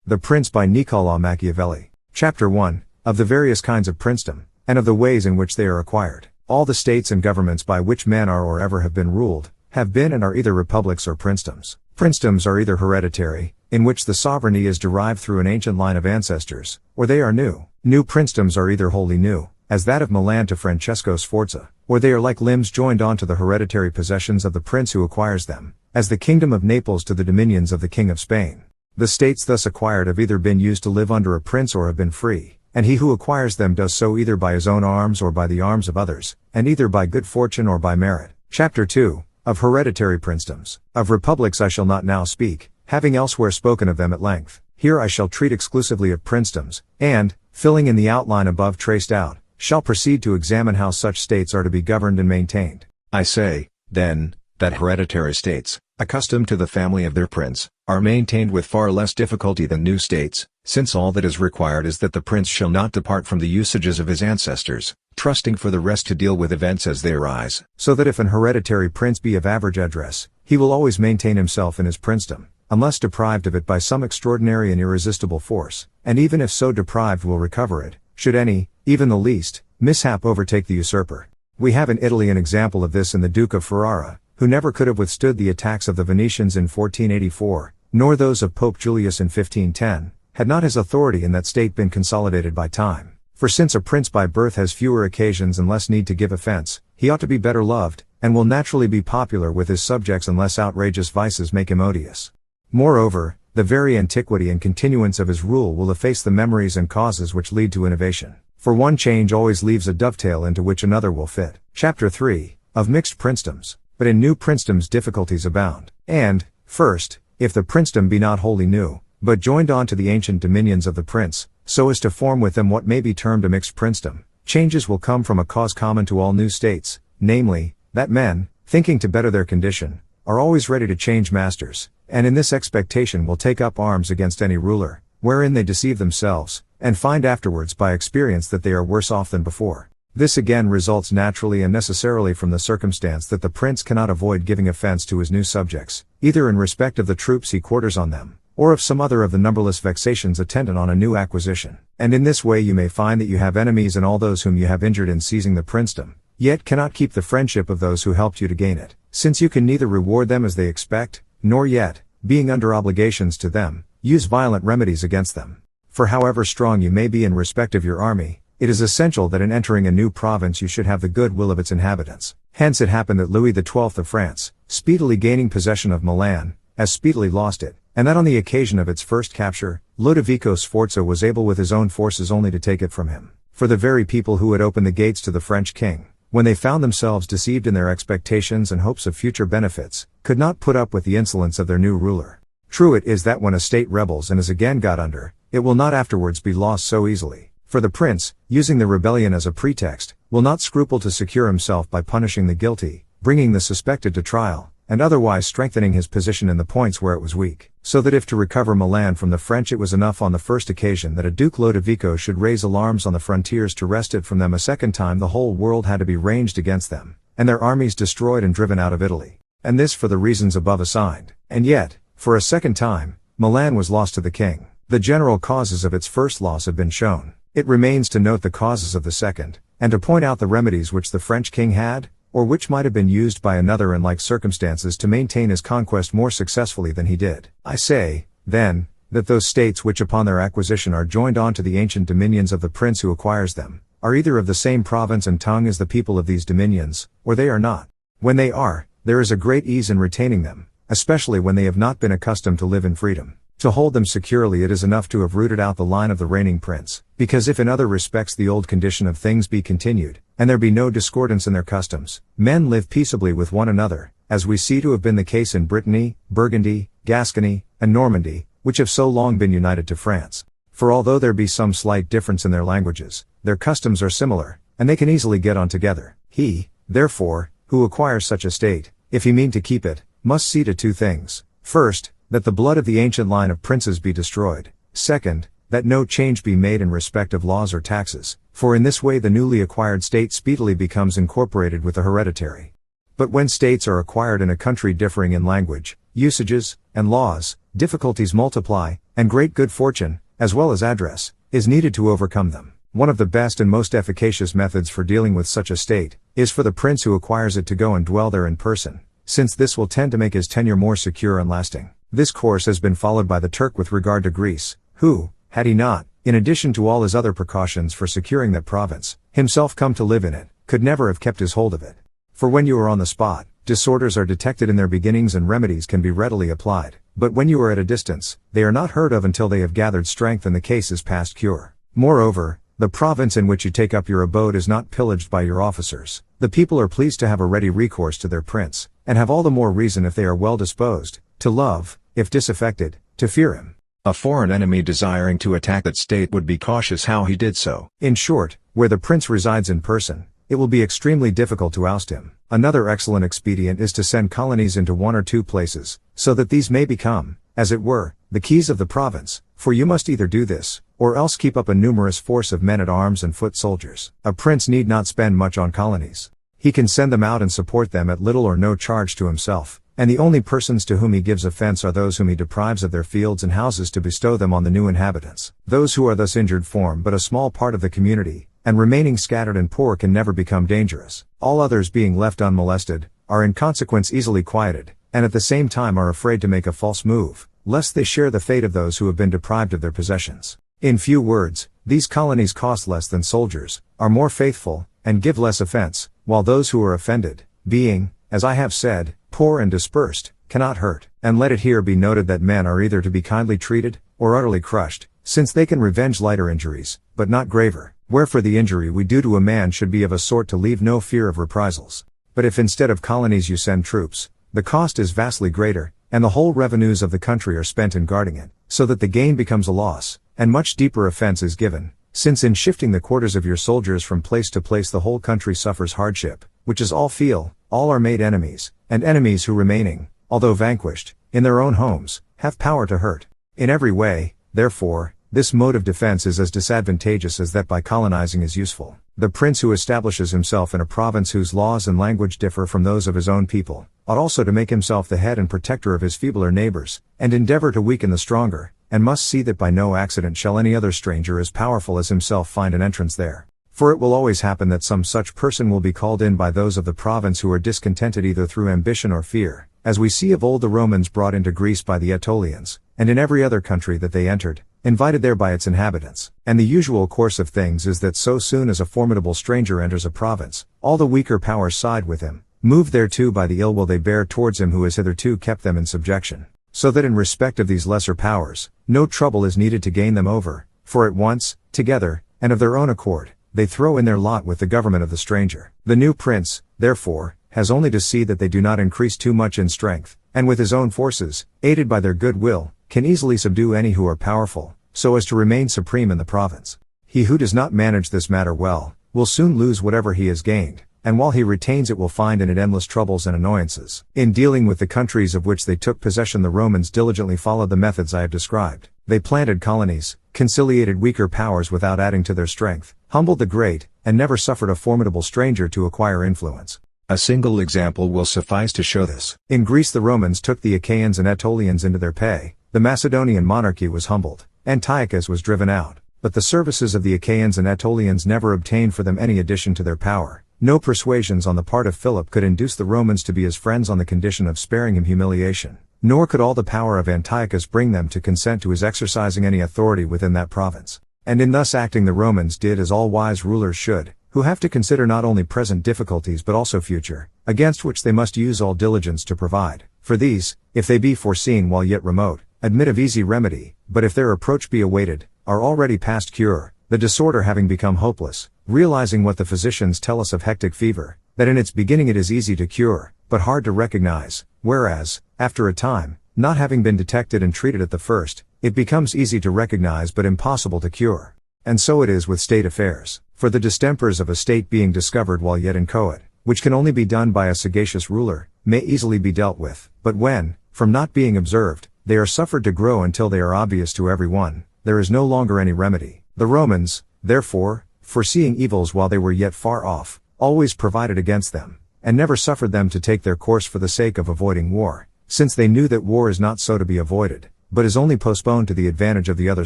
The Prince by Niccolò Machiavelli. Chapter 1. Of the various kinds of princedom, and of the ways in which they are acquired. All the states and governments by which men are or ever have been ruled, have been and are either republics or princedoms. Princedoms are either hereditary, in which the sovereignty is derived through an ancient line of ancestors, or they are new. New princedoms are either wholly new, as that of Milan to Francesco Sforza, or they are like limbs joined on to the hereditary possessions of the prince who acquires them, as the kingdom of Naples to the dominions of the King of Spain. The states thus acquired have either been used to live under a prince or have been free, and he who acquires them does so either by his own arms or by the arms of others, and either by good fortune or by merit. Chapter 2. Of hereditary princedoms. Of republics I shall not now speak, having elsewhere spoken of them at length. Here I shall treat exclusively of princedoms, and, filling in the outline above traced out, shall proceed to examine how such states are to be governed and maintained. I say, then, that hereditary states, accustomed to the family of their prince, are maintained with far less difficulty than new states, since all that is required is that the prince shall not depart from the usages of his ancestors, trusting for the rest to deal with events as they arise. So that if an hereditary prince be of average address, he will always maintain himself in his princedom, unless deprived of it by some extraordinary and irresistible force, and even if so deprived will recover it, should any, even the least, mishap overtake the usurper. We have in Italy an example of this in the Duke of Ferrara, who never could have withstood the attacks of the Venetians in 1484, nor those of Pope Julius in 1510, had not his authority in that state been consolidated by time. For since a prince by birth has fewer occasions and less need to give offense, he ought to be better loved, and will naturally be popular with his subjects unless outrageous vices make him odious. Moreover, the very antiquity and continuance of his rule will efface the memories and causes which lead to innovation. For one change always leaves a dovetail into which another will fit. Chapter 3. Of mixed princedoms. But in new princedoms difficulties abound. And, first, if the princedom be not wholly new, but joined on to the ancient dominions of the prince, so as to form with them what may be termed a mixed princedom, changes will come from a cause common to all new states, namely, that men, thinking to better their condition, are always ready to change masters, and in this expectation will take up arms against any ruler, wherein they deceive themselves, and find afterwards by experience that they are worse off than before. This again results naturally and necessarily from the circumstance that the prince cannot avoid giving offense to his new subjects, either in respect of the troops he quarters on them, or of some other of the numberless vexations attendant on a new acquisition. And in this way you may find that you have enemies in all those whom you have injured in seizing the princedom, yet cannot keep the friendship of those who helped you to gain it, since you can neither reward them as they expect, nor yet, being under obligations to them, use violent remedies against them. For however strong you may be in respect of your army, it is essential that in entering a new province you should have the good will of its inhabitants. Hence it happened that Louis XII of France, speedily gaining possession of Milan, as speedily lost it, and that on the occasion of its first capture, Lodovico Sforza was able with his own forces only to take it from him. For the very people who had opened the gates to the French king, when they found themselves deceived in their expectations and hopes of future benefits, could not put up with the insolence of their new ruler. True it is that when a state rebels and is again got under, it will not afterwards be lost so easily. For the prince, using the rebellion as a pretext, will not scruple to secure himself by punishing the guilty, bringing the suspected to trial, and otherwise strengthening his position in the points where it was weak. So that if to recover Milan from the French it was enough on the first occasion that a Duke Lodovico should raise alarms on the frontiers to wrest it from them a second time, the whole world had to be ranged against them, and their armies destroyed and driven out of Italy. And this for the reasons above assigned. And yet, for a second time, Milan was lost to the king. The general causes of its first loss have been shown. It remains to note the causes of the second, and to point out the remedies which the French king had, or which might have been used by another in like circumstances to maintain his conquest more successfully than he did. I say, then, that those states which upon their acquisition are joined on to the ancient dominions of the prince who acquires them, are either of the same province and tongue as the people of these dominions, or they are not. When they are, there is a great ease in retaining them, especially when they have not been accustomed to live in freedom. To hold them securely it is enough to have rooted out the line of the reigning prince, because if in other respects the old condition of things be continued, and there be no discordance in their customs, men live peaceably with one another, as we see to have been the case in Brittany, Burgundy, Gascony, and Normandy, which have so long been united to France. For although there be some slight difference in their languages, their customs are similar, and they can easily get on together. He, therefore, who acquires such a state, if he mean to keep it, must see to two things. First, that the blood of the ancient line of princes be destroyed. Second, that no change be made in respect of laws or taxes, for in this way the newly acquired state speedily becomes incorporated with the hereditary. But when states are acquired in a country differing in language, usages, and laws, difficulties multiply, and great good fortune, as well as address, is needed to overcome them. One of the best and most efficacious methods for dealing with such a state, is for the prince who acquires it to go and dwell there in person, since this will tend to make his tenure more secure and lasting. This course has been followed by the Turk with regard to Greece, who, had he not, in addition to all his other precautions for securing that province, himself come to live in it, could never have kept his hold of it. For when you are on the spot, disorders are detected in their beginnings and remedies can be readily applied, but when you are at a distance, they are not heard of until they have gathered strength and the case is past cure. Moreover, the province in which you take up your abode is not pillaged by your officers. The people are pleased to have a ready recourse to their prince, and have all the more reason if they are well disposed, to love, if disaffected, to fear him. A foreign enemy desiring to attack that state would be cautious how he did so. In short, where the prince resides in person, it will be extremely difficult to oust him. Another excellent expedient is to send colonies into one or two places, so that these may become, as it were, the keys of the province, for you must either do this, or else keep up a numerous force of men-at-arms and foot soldiers. A prince need not spend much on colonies. He can send them out and support them at little or no charge to himself, and the only persons to whom he gives offense are those whom he deprives of their fields and houses to bestow them on the new inhabitants. Those who are thus injured form but a small part of the community, and remaining scattered and poor can never become dangerous. All others being left unmolested, are in consequence easily quieted, and at the same time are afraid to make a false move, lest they share the fate of those who have been deprived of their possessions. In few words, these colonies cost less than soldiers, are more faithful, and give less offense, while those who are offended, being, as I have said, poor and dispersed, cannot hurt. And let it here be noted that men are either to be kindly treated, or utterly crushed, since they can revenge lighter injuries, but not graver, wherefore the injury we do to a man should be of a sort to leave no fear of reprisals. But if instead of colonies you send troops, the cost is vastly greater, and the whole revenues of the country are spent in guarding it, so that the gain becomes a loss, and much deeper offense is given, since in shifting the quarters of your soldiers from place to place the whole country suffers hardship, which as all feel, all are made enemies, and enemies who remaining, although vanquished, in their own homes, have power to hurt. In every way, therefore, this mode of defense is as disadvantageous as that by colonizing is useful. The prince who establishes himself in a province whose laws and language differ from those of his own people, ought also to make himself the head and protector of his feebler neighbors, and endeavor to weaken the stronger, and must see that by no accident shall any other stranger as powerful as himself find an entrance there. For it will always happen that some such person will be called in by those of the province who are discontented either through ambition or fear, as we see of old the Romans brought into Greece by the Aetolians, and in every other country that they entered, invited there by its inhabitants. And the usual course of things is that so soon as a formidable stranger enters a province, all the weaker powers side with him, moved thereto by the ill will they bear towards him who has hitherto kept them in subjection. So that in respect of these lesser powers, no trouble is needed to gain them over, for at once, together, and of their own accord, they throw in their lot with the government of the stranger. The new prince, therefore, has only to see that they do not increase too much in strength, and with his own forces, aided by their good will, can easily subdue any who are powerful, so as to remain supreme in the province. He who does not manage this matter well, will soon lose whatever he has gained, and while he retains it will find in it endless troubles and annoyances. In dealing with the countries of which they took possession, the Romans diligently followed the methods I have described. They planted colonies, conciliated weaker powers without adding to their strength, humbled the great, and never suffered a formidable stranger to acquire influence. A single example will suffice to show this. In Greece the Romans took the Achaeans and Aetolians into their pay, the Macedonian monarchy was humbled, Antiochus was driven out, but the services of the Achaeans and Aetolians never obtained for them any addition to their power. No persuasions on the part of Philip could induce the Romans to be his friends on the condition of sparing him humiliation, nor could all the power of Antiochus bring them to consent to his exercising any authority within that province. And in thus acting the Romans did as all wise rulers should, who have to consider not only present difficulties but also future, against which they must use all diligence to provide. For these, if they be foreseen while yet remote, admit of easy remedy, but if their approach be awaited, are already past cure, the disorder having become hopeless, realizing what the physicians tell us of hectic fever, that in its beginning it is easy to cure, but hard to recognize, whereas, after a time, not having been detected and treated at the first, it becomes easy to recognize but impossible to cure. And so it is with state affairs. For the distempers of a state being discovered while yet inchoate, which can only be done by a sagacious ruler, may easily be dealt with, but when, from not being observed, they are suffered to grow until they are obvious to every one, there is no longer any remedy. The Romans, therefore, foreseeing evils while they were yet far off, always provided against them, and never suffered them to take their course for the sake of avoiding war, since they knew that war is not so to be avoided, but is only postponed to the advantage of the other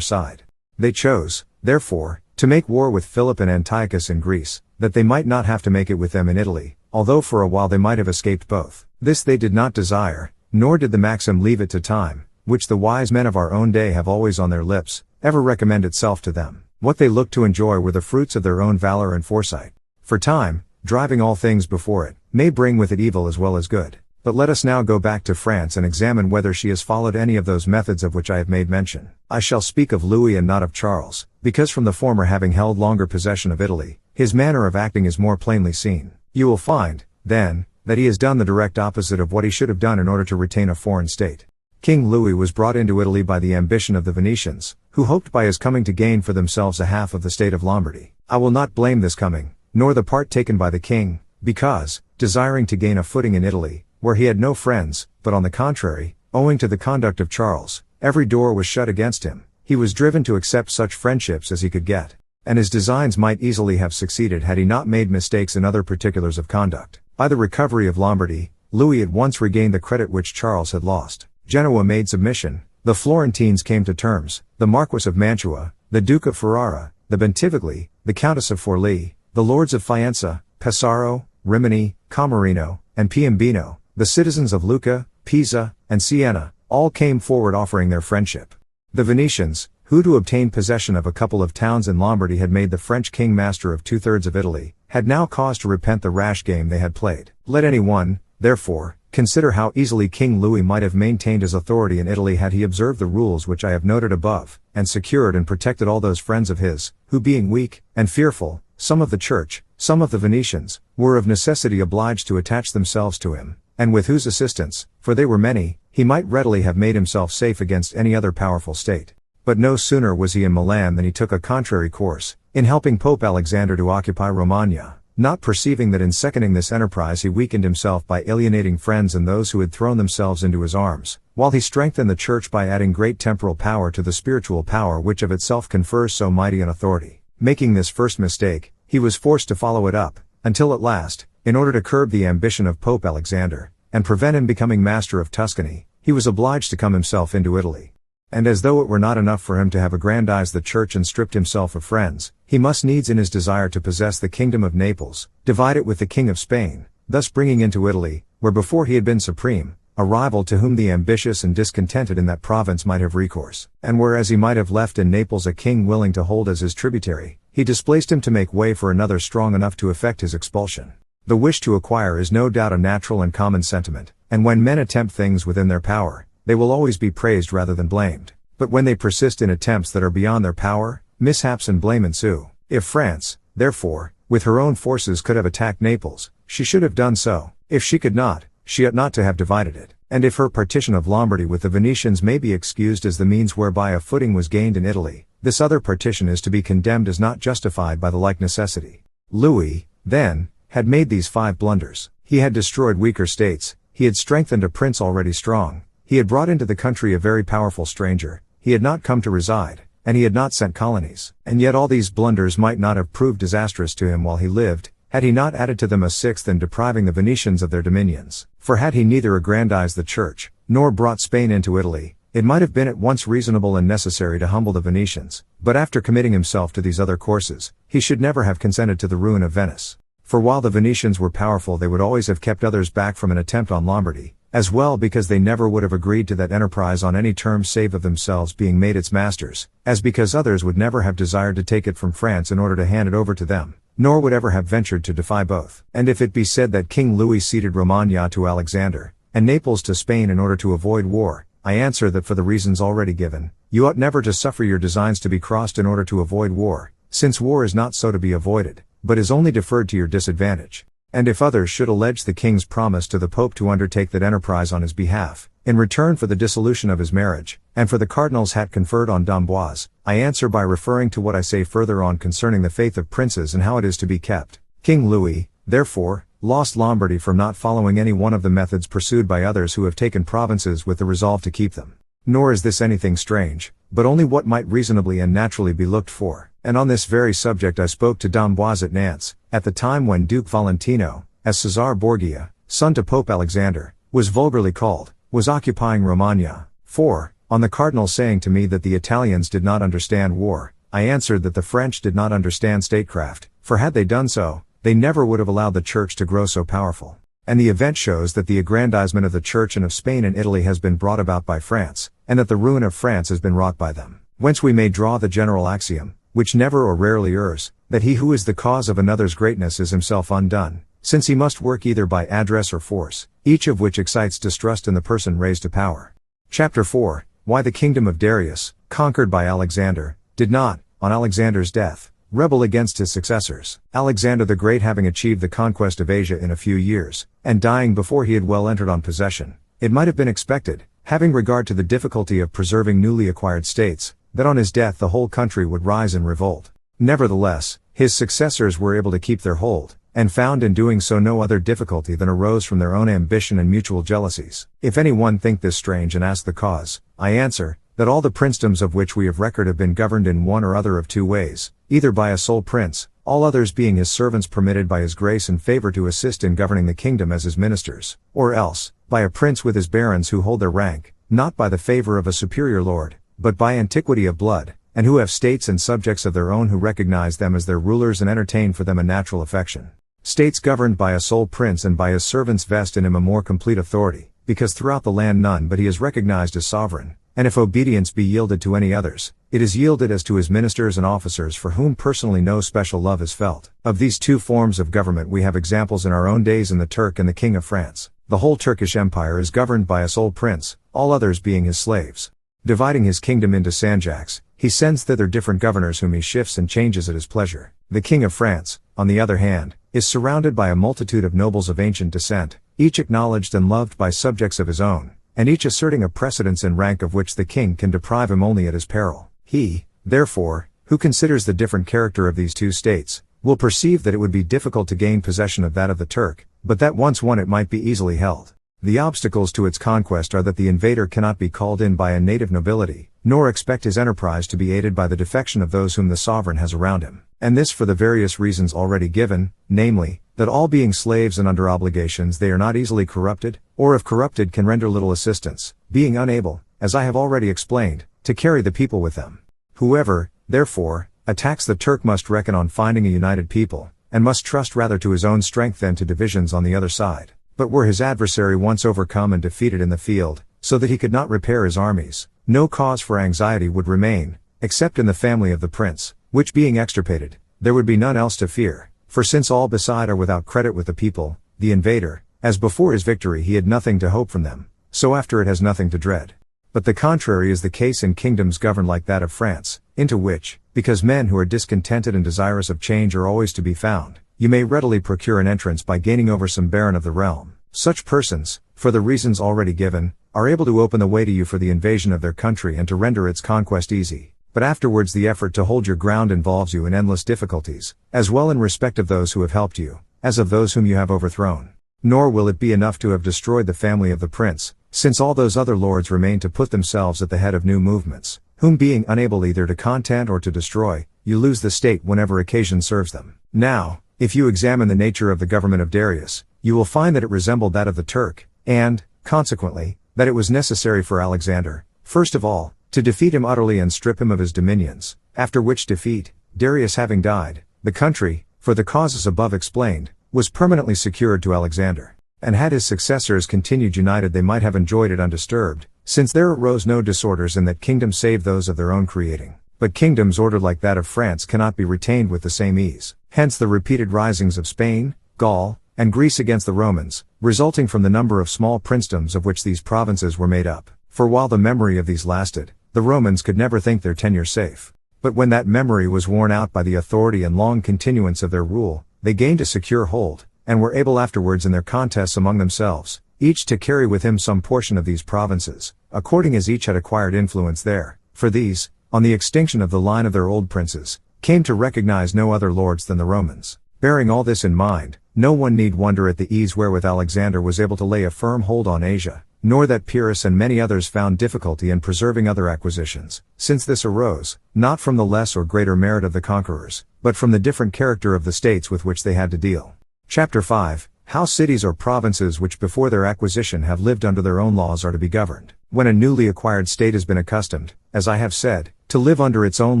side. They chose, therefore, to make war with Philip and Antiochus in Greece, that they might not have to make it with them in Italy, although for a while they might have escaped both. This they did not desire, nor did the maxim "leave it to time," which the wise men of our own day have always on their lips, ever recommend itself to them. What they looked to enjoy were the fruits of their own valor and foresight. For time, driving all things before it, may bring with it evil as well as good. But let us now go back to France and examine whether she has followed any of those methods of which I have made mention. I shall speak of Louis and not of Charles, because from the former having held longer possession of Italy, his manner of acting is more plainly seen. You will find, then, that he has done the direct opposite of what he should have done in order to retain a foreign state. King Louis was brought into Italy by the ambition of the Venetians, who hoped by his coming to gain for themselves a half of the state of Lombardy. I will not blame this coming, nor the part taken by the king, because, desiring to gain a footing in Italy, where he had no friends, but on the contrary, owing to the conduct of Charles, every door was shut against him, he was driven to accept such friendships as he could get, and his designs might easily have succeeded had he not made mistakes in other particulars of conduct. By the recovery of Lombardy, Louis at once regained the credit which Charles had lost. Genoa made submission, the Florentines came to terms, the Marquis of Mantua, the Duke of Ferrara, the Bentivogli, the Countess of Forlì, the Lords of Faenza, Pesaro, Rimini, Camerino, and Piombino, the citizens of Lucca, Pisa, and Siena, all came forward offering their friendship. The Venetians, who to obtain possession of a couple of towns in Lombardy had made the French king master of 2/3 of Italy, had now cause to repent the rash game they had played. Let any one, therefore, consider how easily King Louis might have maintained his authority in Italy had he observed the rules which I have noted above, and secured and protected all those friends of his, who being weak, and fearful, some of the church, some of the Venetians, were of necessity obliged to attach themselves to him, and with whose assistance, for they were many, he might readily have made himself safe against any other powerful state. But no sooner was he in Milan than he took a contrary course, in helping Pope Alexander to occupy Romagna, not perceiving that in seconding this enterprise he weakened himself by alienating friends and those who had thrown themselves into his arms, while he strengthened the church by adding great temporal power to the spiritual power which of itself confers so mighty an authority. Making this first mistake, he was forced to follow it up, until at last, in order to curb the ambition of Pope Alexander, and prevent him becoming master of Tuscany, he was obliged to come himself into Italy. And as though it were not enough for him to have aggrandized the church and stripped himself of friends, he must needs in his desire to possess the kingdom of Naples, divide it with the king of Spain, thus bringing into Italy, where before he had been supreme, a rival to whom the ambitious and discontented in that province might have recourse. And whereas he might have left in Naples a king willing to hold as his tributary, he displaced him to make way for another strong enough to effect his expulsion. The wish to acquire is no doubt a natural and common sentiment, and when men attempt things within their power, they will always be praised rather than blamed. But when they persist in attempts that are beyond their power, mishaps and blame ensue. If France, therefore, with her own forces could have attacked Naples, she should have done so. If she could not, she ought not to have divided it. And if her partition of Lombardy with the Venetians may be excused as the means whereby a footing was gained in Italy, this other partition is to be condemned as not justified by the like necessity. Louis, then, had made these 5 blunders. He had destroyed weaker states, he had strengthened a prince already strong, he had brought into the country a very powerful stranger, he had not come to reside, and he had not sent colonies. And yet all these blunders might not have proved disastrous to him while he lived, had he not added to them a 6th in depriving the Venetians of their dominions. For had he neither aggrandized the church, nor brought Spain into Italy, it might have been at once reasonable and necessary to humble the Venetians, but after committing himself to these other courses, he should never have consented to the ruin of Venice. For while the Venetians were powerful they would always have kept others back from an attempt on Lombardy, as well because they never would have agreed to that enterprise on any terms save of themselves being made its masters, as because others would never have desired to take it from France in order to hand it over to them, nor would ever have ventured to defy both. And if it be said that King Louis ceded Romagna to Alexander, and Naples to Spain in order to avoid war, I answer that for the reasons already given, you ought never to suffer your designs to be crossed in order to avoid war, since war is not so to be avoided, but is only deferred to your disadvantage. And if others should allege the king's promise to the Pope to undertake that enterprise on his behalf, in return for the dissolution of his marriage, and for the cardinal's hat conferred on d'Amboise, I answer by referring to what I say further on concerning the faith of princes and how it is to be kept. King Louis, therefore, lost Lombardy from not following any one of the methods pursued by others who have taken provinces with the resolve to keep them. Nor is this anything strange, but only what might reasonably and naturally be looked for. And on this very subject I spoke to d'Amboise at Nantes, at the time when Duke Valentino, as Cesar Borgia, son to Pope Alexander, was vulgarly called, was occupying Romagna. For, on the cardinal saying to me that the Italians did not understand war, I answered that the French did not understand statecraft, for had they done so, they never would have allowed the Church to grow so powerful. And the event shows that the aggrandizement of the Church and of Spain and Italy has been brought about by France, and that the ruin of France has been wrought by them. Whence we may draw the general axiom, which never or rarely errs, that he who is the cause of another's greatness is himself undone, since he must work either by address or force, each of which excites distrust in the person raised to power. Chapter 4. Why the kingdom of Darius, conquered by Alexander, did not, on Alexander's death, rebel against his successors. Alexander the Great, having achieved the conquest of Asia in a few years, and dying before he had well entered on possession, it might have been expected, having regard to the difficulty of preserving newly acquired states, that on his death the whole country would rise in revolt. Nevertheless, his successors were able to keep their hold, and found in doing so no other difficulty than arose from their own ambition and mutual jealousies. If any one think this strange and ask the cause, I answer, that all the princedoms of which we have record have been governed in one or other of two ways, either by a sole prince, all others being his servants permitted by his grace and favor to assist in governing the kingdom as his ministers, or else, by a prince with his barons who hold their rank, not by the favor of a superior lord, but by antiquity of blood, and who have states and subjects of their own who recognize them as their rulers and entertain for them a natural affection. States governed by a sole prince and by his servants vest in him a more complete authority, because throughout the land none but he is recognized as sovereign, and if obedience be yielded to any others, it is yielded as to his ministers and officers for whom personally no special love is felt. Of these two forms of government we have examples in our own days in the Turk and the King of France. The whole Turkish Empire is governed by a sole prince, all others being his slaves. Dividing his kingdom into sanjaks, he sends thither different governors whom he shifts and changes at his pleasure. The King of France, on the other hand, is surrounded by a multitude of nobles of ancient descent, each acknowledged and loved by subjects of his own, and each asserting a precedence in rank of which the king can deprive him only at his peril. He, therefore, who considers the different character of these two states, will perceive that it would be difficult to gain possession of that of the Turk, but that once won it might be easily held. The obstacles to its conquest are that the invader cannot be called in by a native nobility, nor expect his enterprise to be aided by the defection of those whom the sovereign has around him, and this for the various reasons already given, namely, that all being slaves and under obligations they are not easily corrupted, or if corrupted can render little assistance, being unable, as I have already explained, to carry the people with them. Whoever, therefore, attacks the Turk must reckon on finding a united people, and must trust rather to his own strength than to divisions on the other side. But were his adversary once overcome and defeated in the field, so that he could not repair his armies, no cause for anxiety would remain, except in the family of the prince, which being extirpated, there would be none else to fear, for since all beside are without credit with the people, the invader, as before his victory he had nothing to hope from them, so after it has nothing to dread. But the contrary is the case in kingdoms governed like that of France, into which, because men who are discontented and desirous of change are always to be found, you may readily procure an entrance by gaining over some baron of the realm. Such persons, for the reasons already given, are able to open the way to you for the invasion of their country and to render its conquest easy. But afterwards the effort to hold your ground involves you in endless difficulties, as well in respect of those who have helped you, as of those whom you have overthrown. Nor will it be enough to have destroyed the family of the prince, since all those other lords remain to put themselves at the head of new movements, whom being unable either to content or to destroy, you lose the state whenever occasion serves them. Now, if you examine the nature of the government of Darius, you will find that it resembled that of the Turk, and, consequently, that it was necessary for Alexander, first of all, to defeat him utterly and strip him of his dominions, after which defeat, Darius having died, the country, for the causes above explained, was permanently secured to Alexander. And had his successors continued united they might have enjoyed it undisturbed, since there arose no disorders in that kingdom save those of their own creating. But kingdoms ordered like that of France cannot be retained with the same ease. Hence the repeated risings of Spain, Gaul, and Greece against the Romans, resulting from the number of small princedoms of which these provinces were made up. For while the memory of these lasted, the Romans could never think their tenure safe. But when that memory was worn out by the authority and long continuance of their rule, they gained a secure hold, and were able afterwards in their contests among themselves, each to carry with him some portion of these provinces, according as each had acquired influence there. For these, on the extinction of the line of their old princes, came to recognize no other lords than the Romans. Bearing all this in mind, no one need wonder at the ease wherewith Alexander was able to lay a firm hold on Asia, nor that Pyrrhus and many others found difficulty in preserving other acquisitions, since this arose, not from the less or greater merit of the conquerors, but from the different character of the states with which they had to deal. Chapter 5. How cities or provinces which before their acquisition have lived under their own laws are to be governed. When a newly acquired state has been accustomed, as I have said, to live under its own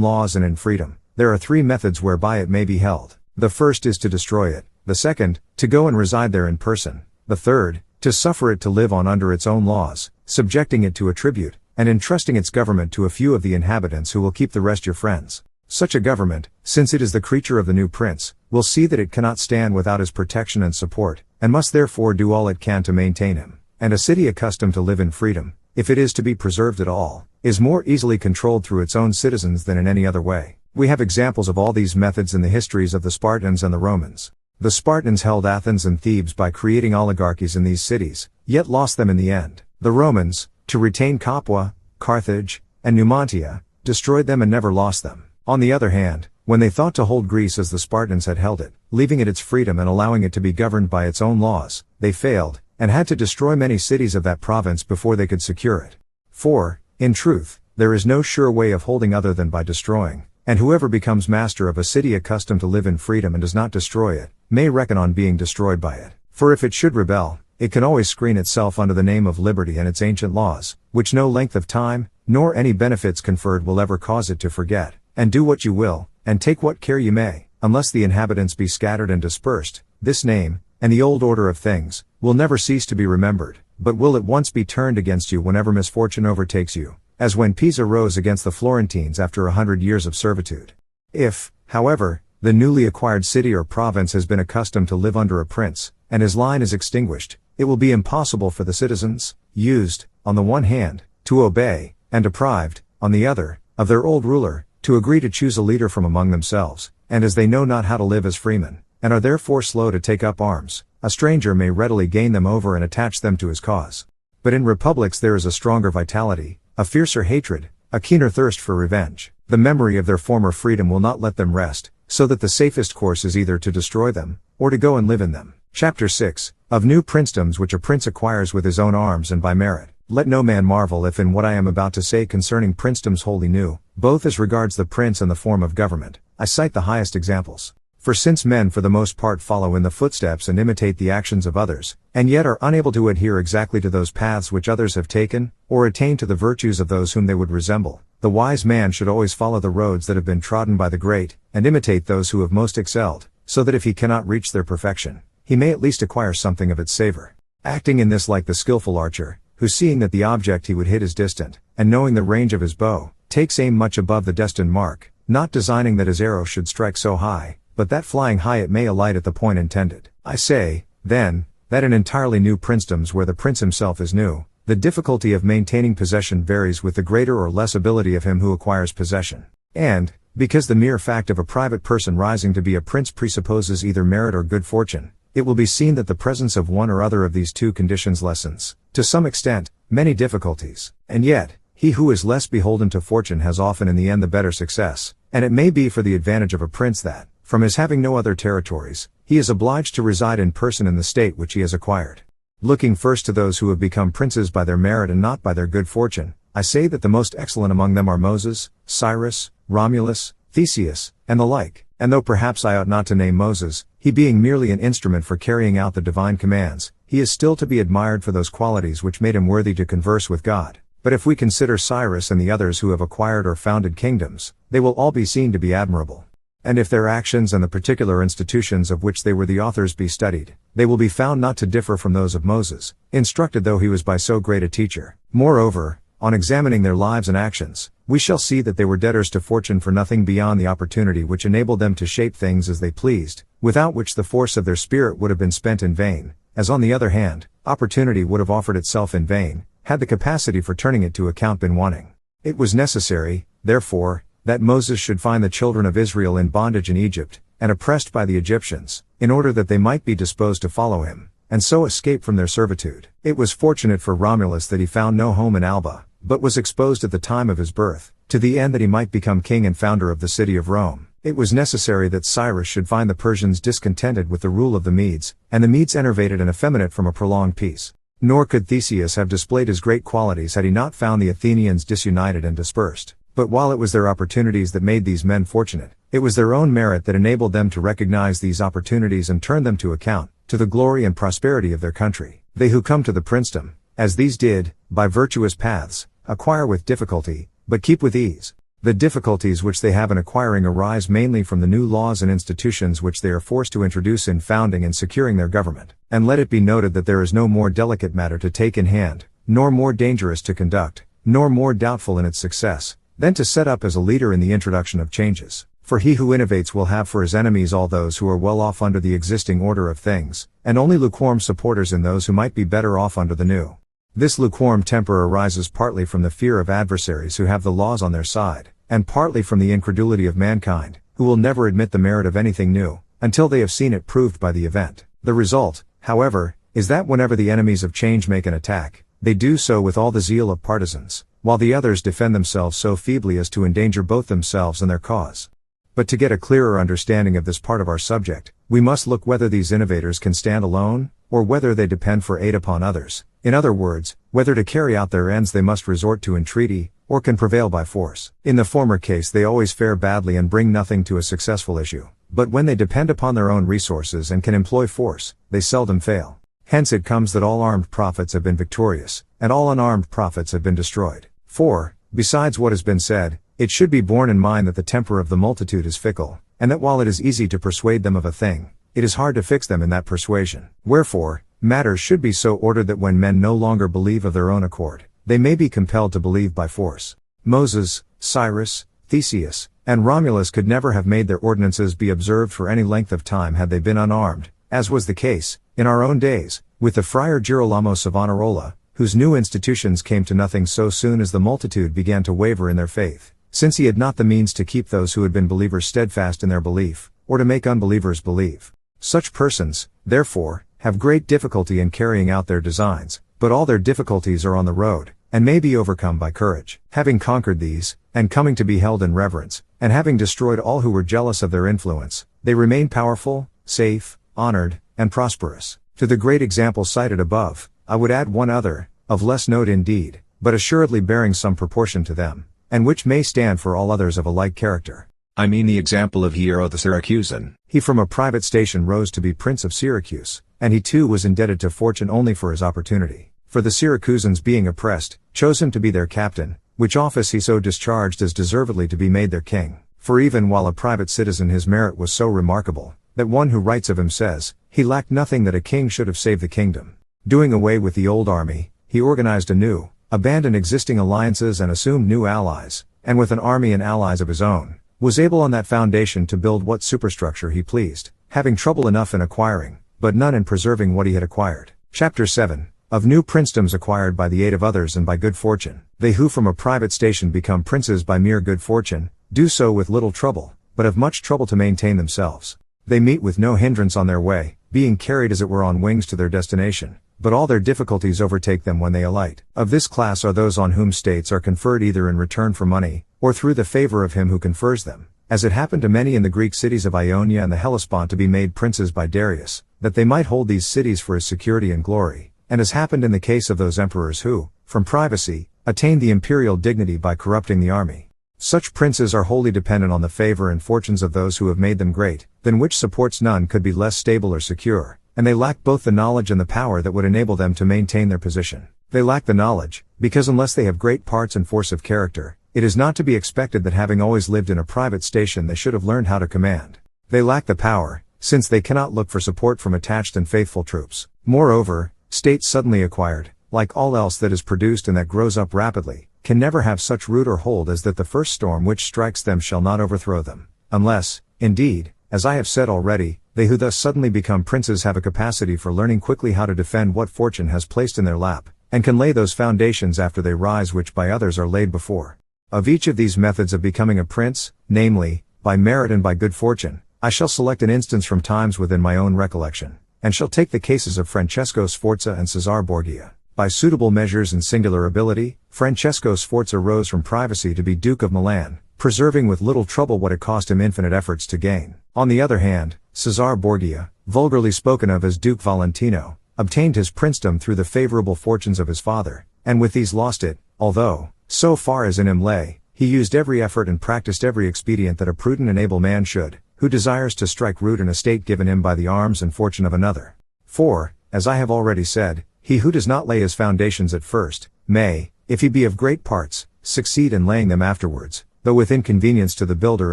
laws and in freedom, there are 3 methods whereby it may be held. The first is to destroy it, the second, to go and reside there in person, the third, to suffer it to live on under its own laws, subjecting it to a tribute, and entrusting its government to a few of the inhabitants who will keep the rest your friends. Such a government, since it is the creature of the new prince, will see that it cannot stand without his protection and support, and must therefore do all it can to maintain him. And a city accustomed to live in freedom, if it is to be preserved at all, is more easily controlled through its own citizens than in any other way. We have examples of all these methods in the histories of the Spartans and the Romans. The Spartans held Athens and Thebes by creating oligarchies in these cities, yet lost them in the end. The Romans, to retain Capua, Carthage, and Numantia, destroyed them and never lost them. On the other hand, when they thought to hold Greece as the Spartans had held it, leaving it its freedom and allowing it to be governed by its own laws, they failed, and had to destroy many cities of that province before they could secure it. For, in truth, there is no sure way of holding other than by destroying, and whoever becomes master of a city accustomed to live in freedom and does not destroy it, may reckon on being destroyed by it. For if it should rebel, it can always screen itself under the name of liberty and its ancient laws, which no length of time, nor any benefits conferred will ever cause it to forget, and do what you will, and take what care you may, unless the inhabitants be scattered and dispersed, this name, and the old order of things, will never cease to be remembered, but will at once be turned against you whenever misfortune overtakes you, as when Pisa rose against the Florentines after 100 years of servitude. If, however, the newly acquired city or province has been accustomed to live under a prince, and his line is extinguished, it will be impossible for the citizens, used, on the one hand, to obey, and deprived, on the other, of their old ruler, to agree to choose a leader from among themselves, and as they know not how to live as freemen, and are therefore slow to take up arms, a stranger may readily gain them over and attach them to his cause. But in republics there is a stronger vitality, a fiercer hatred, a keener thirst for revenge. The memory of their former freedom will not let them rest, so that the safest course is either to destroy them, or to go and live in them. Chapter 6, of new princedoms which a prince acquires with his own arms and by merit. Let no man marvel if in what I am about to say concerning princedoms wholly new, both as regards the prince and the form of government, I cite the highest examples. For since men for the most part follow in the footsteps and imitate the actions of others, and yet are unable to adhere exactly to those paths which others have taken, or attain to the virtues of those whom they would resemble, the wise man should always follow the roads that have been trodden by the great, and imitate those who have most excelled, so that if he cannot reach their perfection, he may at least acquire something of its savor. Acting in this like the skillful archer, who seeing that the object he would hit is distant, and knowing the range of his bow, takes aim much above the destined mark, not designing that his arrow should strike so high, but that flying high it may alight at the point intended. I say, then, that in entirely new princedoms where the prince himself is new, the difficulty of maintaining possession varies with the greater or less ability of him who acquires possession. And, because the mere fact of a private person rising to be a prince presupposes either merit or good fortune, it will be seen that the presence of one or other of these two conditions lessens, to some extent, many difficulties. And yet, he who is less beholden to fortune has often in the end the better success, and it may be for the advantage of a prince that, from his having no other territories, he is obliged to reside in person in the state which he has acquired. Looking first to those who have become princes by their merit and not by their good fortune, I say that the most excellent among them are Moses, Cyrus, Romulus, Theseus, and the like, and though perhaps I ought not to name Moses, he being merely an instrument for carrying out the divine commands, he is still to be admired for those qualities which made him worthy to converse with God. But if we consider Cyrus and the others who have acquired or founded kingdoms, they will all be seen to be admirable. And if their actions and the particular institutions of which they were the authors be studied, they will be found not to differ from those of Moses, instructed though he was by so great a teacher. Moreover, on examining their lives and actions, we shall see that they were debtors to fortune for nothing beyond the opportunity which enabled them to shape things as they pleased, without which the force of their spirit would have been spent in vain, as on the other hand, opportunity would have offered itself in vain, had the capacity for turning it to account been wanting. It was necessary, therefore, that Moses should find the children of Israel in bondage in Egypt, and oppressed by the Egyptians, in order that they might be disposed to follow him, and so escape from their servitude. It was fortunate for Romulus that he found no home in Alba, but was exposed at the time of his birth, to the end that he might become king and founder of the city of Rome. It was necessary that Cyrus should find the Persians discontented with the rule of the Medes, and the Medes enervated and effeminate from a prolonged peace. Nor could Theseus have displayed his great qualities had he not found the Athenians disunited and dispersed. But while it was their opportunities that made these men fortunate, it was their own merit that enabled them to recognize these opportunities and turn them to account, to the glory and prosperity of their country. They who come to the princedom, as these did, by virtuous paths, acquire with difficulty, but keep with ease. The difficulties which they have in acquiring arise mainly from the new laws and institutions which they are forced to introduce in founding and securing their government. And let it be noted that there is no more delicate matter to take in hand, nor more dangerous to conduct, nor more doubtful in its success, than to set up as a leader in the introduction of changes. For he who innovates will have for his enemies all those who are well off under the existing order of things, and only lukewarm supporters in those who might be better off under the new. This lukewarm temper arises partly from the fear of adversaries who have the laws on their side, and partly from the incredulity of mankind, who will never admit the merit of anything new, until they have seen it proved by the event. The result, however, is that whenever the enemies of change make an attack, they do so with all the zeal of partisans, while the others defend themselves so feebly as to endanger both themselves and their cause. But to get a clearer understanding of this part of our subject, we must look whether these innovators can stand alone, or whether they depend for aid upon others. In other words, whether to carry out their ends they must resort to entreaty, or can prevail by force. In the former case they always fare badly and bring nothing to a successful issue. But when they depend upon their own resources and can employ force, they seldom fail. Hence it comes that all armed prophets have been victorious, and all unarmed prophets have been destroyed. For, besides what has been said, it should be borne in mind that the temper of the multitude is fickle, and that while it is easy to persuade them of a thing, it is hard to fix them in that persuasion. Wherefore, matters should be so ordered that when men no longer believe of their own accord, they may be compelled to believe by force. Moses, Cyrus, Theseus, and Romulus could never have made their ordinances be observed for any length of time had they been unarmed, as was the case, in our own days, with the Friar Girolamo Savonarola, whose new institutions came to nothing so soon as the multitude began to waver in their faith, since he had not the means to keep those who had been believers steadfast in their belief, or to make unbelievers believe. Such persons, therefore, have great difficulty in carrying out their designs, but all their difficulties are on the road, and may be overcome by courage. Having conquered these, and coming to be held in reverence, and having destroyed all who were jealous of their influence, they remain powerful, safe, honored, and prosperous. To the great example cited above, I would add one other, of less note indeed, but assuredly bearing some proportion to them, and which may stand for all others of a like character. I mean the example of Hiero the Syracusan. He from a private station rose to be Prince of Syracuse, and he too was indebted to fortune only for his opportunity. For the Syracusans being oppressed, chose him to be their captain, which office he so discharged as deservedly to be made their king. For even while a private citizen his merit was so remarkable, that one who writes of him says, he lacked nothing that a king should have saved the kingdom. Doing away with the old army, he organized anew, abandoned existing alliances and assumed new allies, and with an army and allies of his own, was able on that foundation to build what superstructure he pleased, having trouble enough in acquiring, but none in preserving what he had acquired. Chapter 7. Of new princedoms acquired by the aid of others and by good fortune. They who from a private station become princes by mere good fortune, do so with little trouble, but have much trouble to maintain themselves. They meet with no hindrance on their way, being carried as it were on wings to their destination, but all their difficulties overtake them when they alight. Of this class are those on whom states are conferred either in return for money, or through the favor of him who confers them, as it happened to many in the Greek cities of Ionia and the Hellespont to be made princes by Darius, that they might hold these cities for his security and glory, and as happened in the case of those emperors who, from privacy, attained the imperial dignity by corrupting the army. Such princes are wholly dependent on the favor and fortunes of those who have made them great, than which supports none could be less stable or secure, and they lack both the knowledge and the power that would enable them to maintain their position. They lack the knowledge, because unless they have great parts and force of character, it is not to be expected that having always lived in a private station they should have learned how to command. They lack the power, since they cannot look for support from attached and faithful troops. Moreover, states suddenly acquired, like all else that is produced and that grows up rapidly, can never have such root or hold as that the first storm which strikes them shall not overthrow them, unless, indeed, as I have said already, they who thus suddenly become princes have a capacity for learning quickly how to defend what fortune has placed in their lap, and can lay those foundations after they rise which by others are laid before. Of each of these methods of becoming a prince, namely, by merit and by good fortune, I shall select an instance from times within my own recollection, and shall take the cases of Francesco Sforza and Cesar Borgia. By suitable measures and singular ability, Francesco Sforza rose from privacy to be Duke of Milan, preserving with little trouble what it cost him infinite efforts to gain. On the other hand, Cesar Borgia, vulgarly spoken of as Duke Valentino, obtained his princedom through the favorable fortunes of his father, and with these lost it, although, so far as in him lay, he used every effort and practiced every expedient that a prudent and able man should, who desires to strike root in a state given him by the arms and fortune of another. For, as I have already said, he who does not lay his foundations at first, may, if he be of great parts, succeed in laying them afterwards, though with inconvenience to the builder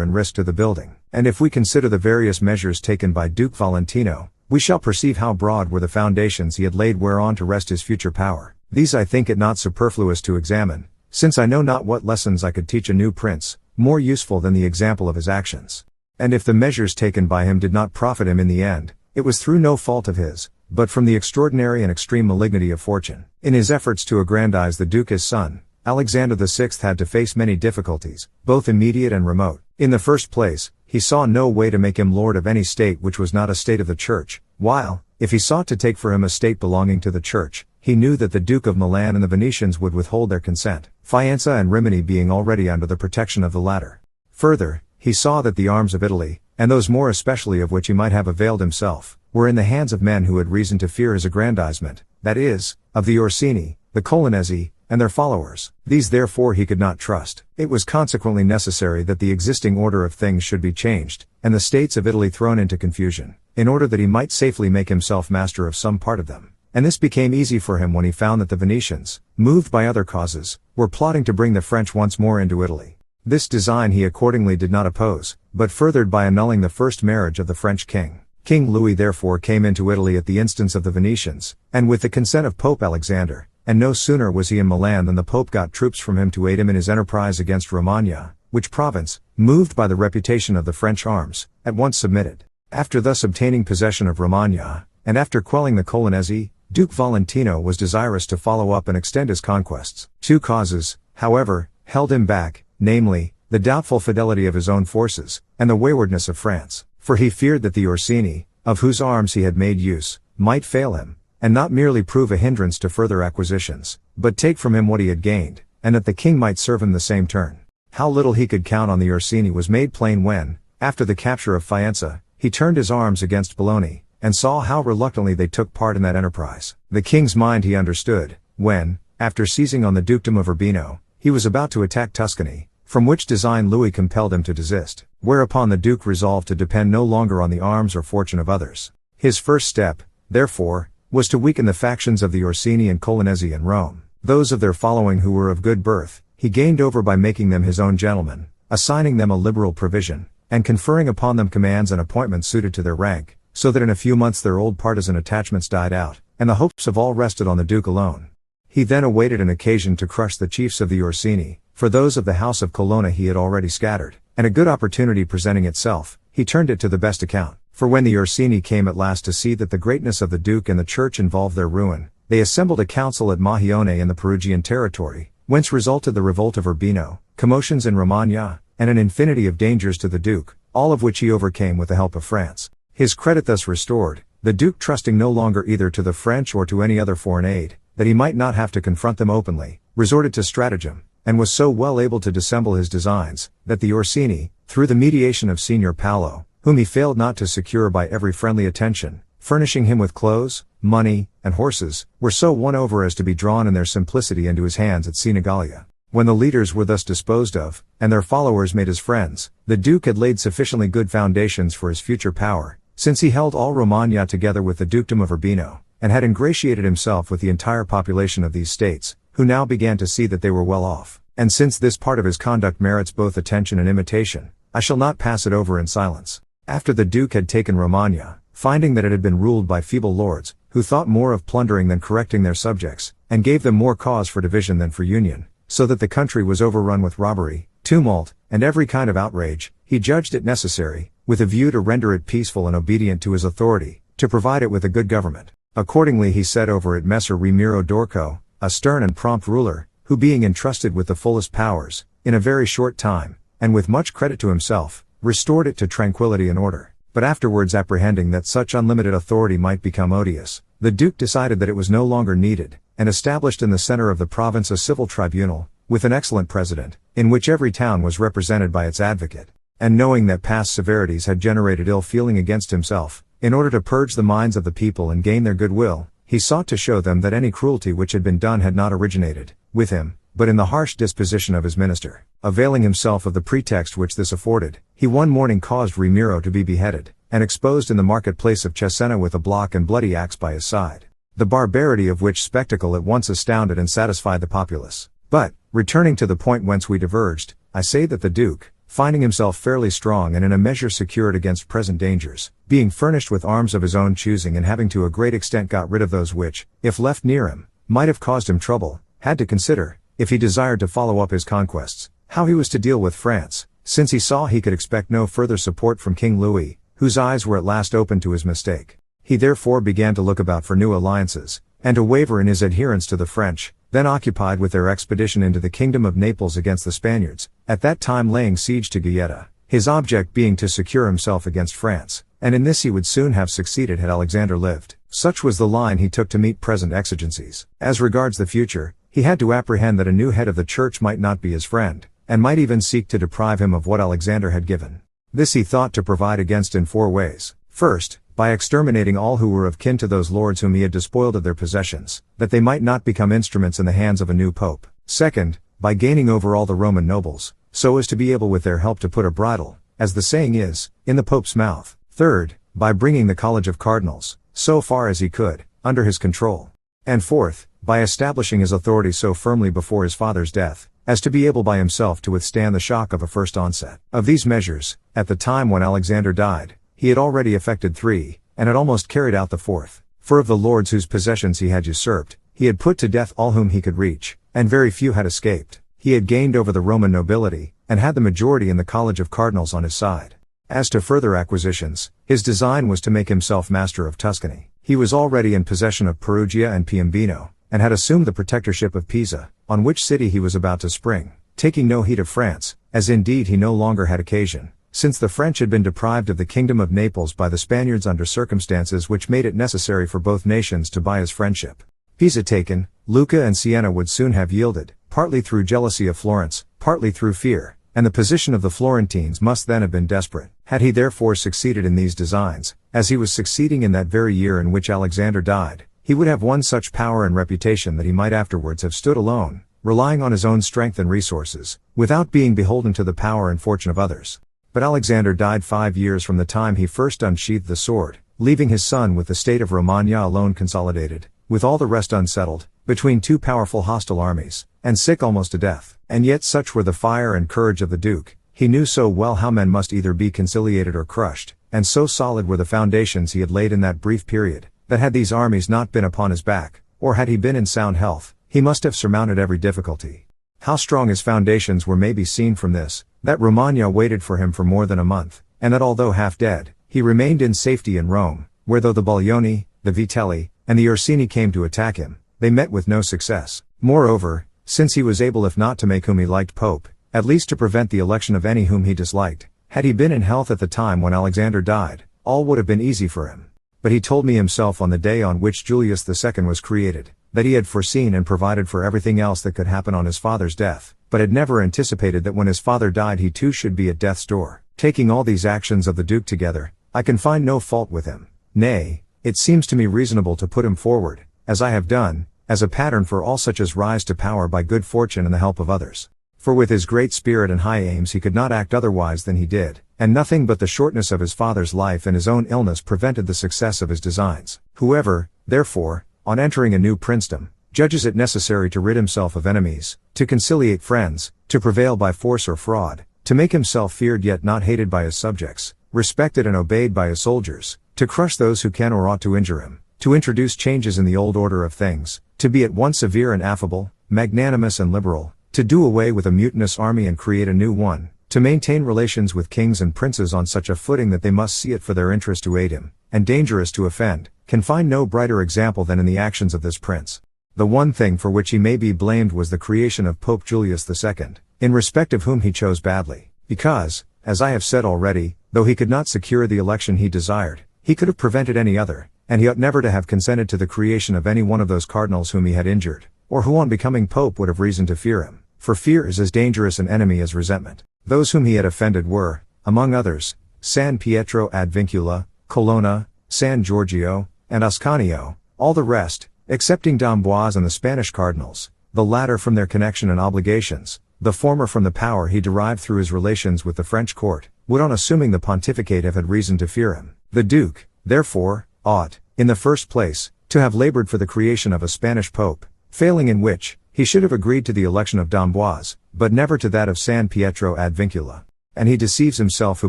and risk to the building. And if we consider the various measures taken by Duke Valentino, we shall perceive how broad were the foundations he had laid whereon to rest his future power. These I think it not superfluous to examine, since I know not what lessons I could teach a new prince, more useful than the example of his actions. And if the measures taken by him did not profit him in the end, it was through no fault of his, but from the extraordinary and extreme malignity of fortune. In his efforts to aggrandize the Duke his son, Alexander VI had to face many difficulties, both immediate and remote. In the first place, he saw no way to make him lord of any state which was not a state of the Church, while, if he sought to take for him a state belonging to the Church, he knew that the Duke of Milan and the Venetians would withhold their consent, Faenza and Rimini being already under the protection of the latter. Further, he saw that the arms of Italy, and those more especially of which he might have availed himself, were in the hands of men who had reason to fear his aggrandizement, that is, of the Orsini, the Colonnesi, and their followers. These therefore he could not trust. It was consequently necessary that the existing order of things should be changed, and the states of Italy thrown into confusion, in order that he might safely make himself master of some part of them. And this became easy for him when he found that the Venetians, moved by other causes, were plotting to bring the French once more into Italy. This design he accordingly did not oppose, but furthered by annulling the first marriage of the French king. King Louis therefore came into Italy at the instance of the Venetians, and with the consent of Pope Alexander, and no sooner was he in Milan than the Pope got troops from him to aid him in his enterprise against Romagna, which province, moved by the reputation of the French arms, at once submitted. After thus obtaining possession of Romagna, and after quelling the Colonnesi, Duke Valentino was desirous to follow up and extend his conquests. Two causes, however, held him back, namely, the doubtful fidelity of his own forces, and the waywardness of France, for he feared that the Orsini, of whose arms he had made use, might fail him, and not merely prove a hindrance to further acquisitions, but take from him what he had gained, and that the king might serve him the same turn. How little he could count on the Orsini was made plain when, after the capture of Faenza, he turned his arms against Bologna, and saw how reluctantly they took part in that enterprise. The king's mind he understood, when, after seizing on the dukedom of Urbino, he was about to attack Tuscany, from which design Louis compelled him to desist, whereupon the duke resolved to depend no longer on the arms or fortune of others. His first step, therefore, was to weaken the factions of the Orsini and Colonnesi in Rome. Those of their following who were of good birth, he gained over by making them his own gentlemen, assigning them a liberal provision, and conferring upon them commands and appointments suited to their rank, so that in a few months their old partisan attachments died out, and the hopes of all rested on the duke alone. He then awaited an occasion to crush the chiefs of the Orsini, for those of the house of Colonna he had already scattered, and a good opportunity presenting itself, he turned it to the best account. For when the Orsini came at last to see that the greatness of the duke and the church involved their ruin, they assembled a council at Mahione in the Perugian territory, whence resulted the revolt of Urbino, commotions in Romagna, and an infinity of dangers to the duke, all of which he overcame with the help of France. His credit thus restored, the duke trusting no longer either to the French or to any other foreign aid, that he might not have to confront them openly, resorted to stratagem, and was so well able to dissemble his designs, that the Orsini, through the mediation of Signor Paolo, whom he failed not to secure by every friendly attention, furnishing him with clothes, money, and horses, were so won over as to be drawn in their simplicity into his hands at Senigallia. When the leaders were thus disposed of, and their followers made his friends, the duke had laid sufficiently good foundations for his future power, since he held all Romagna together with the dukedom of Urbino, and had ingratiated himself with the entire population of these states, who now began to see that they were well off. And since this part of his conduct merits both attention and imitation, I shall not pass it over in silence. After the duke had taken Romagna, finding that it had been ruled by feeble lords, who thought more of plundering than correcting their subjects, and gave them more cause for division than for union, so that the country was overrun with robbery, tumult, and every kind of outrage, he judged it necessary, with a view to render it peaceful and obedient to his authority, to provide it with a good government. Accordingly he set over it Messer Ramiro d'Orco, a stern and prompt ruler, who being entrusted with the fullest powers, in a very short time, and with much credit to himself, restored it to tranquility and order. But afterwards, apprehending that such unlimited authority might become odious, the duke decided that it was no longer needed, and established in the center of the province a civil tribunal, with an excellent president, in which every town was represented by its advocate. And knowing that past severities had generated ill feeling against himself, in order to purge the minds of the people and gain their goodwill, he sought to show them that any cruelty which had been done had not originated with him, but in the harsh disposition of his minister. Availing himself of the pretext which this afforded, he one morning caused Ramiro to be beheaded, and exposed in the marketplace of Cesena with a block and bloody axe by his side. The barbarity of which spectacle at once astounded and satisfied the populace. But, returning to the point whence we diverged, I say that the Duke, finding himself fairly strong and in a measure secured against present dangers, being furnished with arms of his own choosing and having to a great extent got rid of those which, if left near him, might have caused him trouble, had to consider, if he desired to follow up his conquests, how he was to deal with France, since he saw he could expect no further support from King Louis, whose eyes were at last opened to his mistake. He therefore began to look about for new alliances, and to waver in his adherence to the French, then occupied with their expedition into the kingdom of Naples against the Spaniards, at that time laying siege to Gaeta, his object being to secure himself against France, and in this he would soon have succeeded had Alexander lived. Such was the line he took to meet present exigencies. As regards the future, he had to apprehend that a new head of the church might not be his friend, and might even seek to deprive him of what Alexander had given. This he thought to provide against in 4 ways. First, by exterminating all who were of kin to those lords whom he had despoiled of their possessions, that they might not become instruments in the hands of a new pope. Second, by gaining over all the Roman nobles, so as to be able with their help to put a bridle, as the saying is, in the pope's mouth. Third, by bringing the college of cardinals, so far as he could, under his control. And fourth, by establishing his authority so firmly before his father's death, as to be able by himself to withstand the shock of a first onset. Of these measures, at the time when Alexander died, he had already effected 3, and had almost carried out the 4th. For of the lords whose possessions he had usurped, he had put to death all whom he could reach, and very few had escaped. He had gained over the Roman nobility, and had the majority in the college of cardinals on his side. As to further acquisitions, his design was to make himself master of Tuscany. He was already in possession of Perugia and Piombino, and had assumed the protectorship of Pisa, on which city he was about to spring, taking no heed of France, as indeed he no longer had occasion, since the French had been deprived of the kingdom of Naples by the Spaniards under circumstances which made it necessary for both nations to buy his friendship. Pisa taken, Lucca and Siena would soon have yielded, partly through jealousy of Florence, partly through fear, and the position of the Florentines must then have been desperate. Had he therefore succeeded in these designs, as he was succeeding in that very year in which Alexander died, he would have won such power and reputation that he might afterwards have stood alone, relying on his own strength and resources, without being beholden to the power and fortune of others. But Alexander died 5 years from the time he first unsheathed the sword, leaving his son with the state of Romagna alone consolidated, with all the rest unsettled, between 2 powerful hostile armies, and sick almost to death. And yet such were the fire and courage of the Duke, he knew so well how men must either be conciliated or crushed, and so solid were the foundations he had laid in that brief period, that had these armies not been upon his back, or had he been in sound health, he must have surmounted every difficulty. How strong his foundations were may be seen from this, that Romagna waited for him for more than a month, and that although half dead, he remained in safety in Rome, where though the Baglioni, the Vitelli, and the Orsini came to attack him, they met with no success. Moreover, since he was able if not to make whom he liked pope, at least to prevent the election of any whom he disliked, had he been in health at the time when Alexander died, all would have been easy for him. But he told me himself on the day on which Julius II was created, that he had foreseen and provided for everything else that could happen on his father's death, but had never anticipated that when his father died he too should be at death's door. Taking all these actions of the Duke together, I can find no fault with him. Nay, it seems to me reasonable to put him forward, as I have done, as a pattern for all such as rise to power by good fortune and the help of others. For with his great spirit and high aims he could not act otherwise than he did, and nothing but the shortness of his father's life and his own illness prevented the success of his designs. Whoever, therefore, on entering a new princedom, judges it necessary to rid himself of enemies, to conciliate friends, to prevail by force or fraud, to make himself feared yet not hated by his subjects, respected and obeyed by his soldiers, to crush those who can or ought to injure him, to introduce changes in the old order of things, to be at once severe and affable, magnanimous and liberal, to do away with a mutinous army and create a new one, to maintain relations with kings and princes on such a footing that they must see it for their interest to aid him, and dangerous to offend, can find no brighter example than in the actions of this prince. The one thing for which he may be blamed was the creation of Pope Julius II, in respect of whom he chose badly, because, as I have said already, though he could not secure the election he desired, he could have prevented any other, and he ought never to have consented to the creation of any one of those cardinals whom he had injured, or who on becoming pope would have reason to fear him, for fear is as dangerous an enemy as resentment. Those whom he had offended were, among others, San Pietro ad Vincula, Colonna, San Giorgio, and Ascanio. All the rest, excepting d'Amboise and the Spanish cardinals, the latter from their connection and obligations, the former from the power he derived through his relations with the French court, would on assuming the pontificate have had reason to fear him. The Duke, therefore, ought, in the first place, to have labored for the creation of a Spanish pope, failing in which, he should have agreed to the election of d'Amboise, but never to that of San Pietro ad Vincula. And he deceives himself who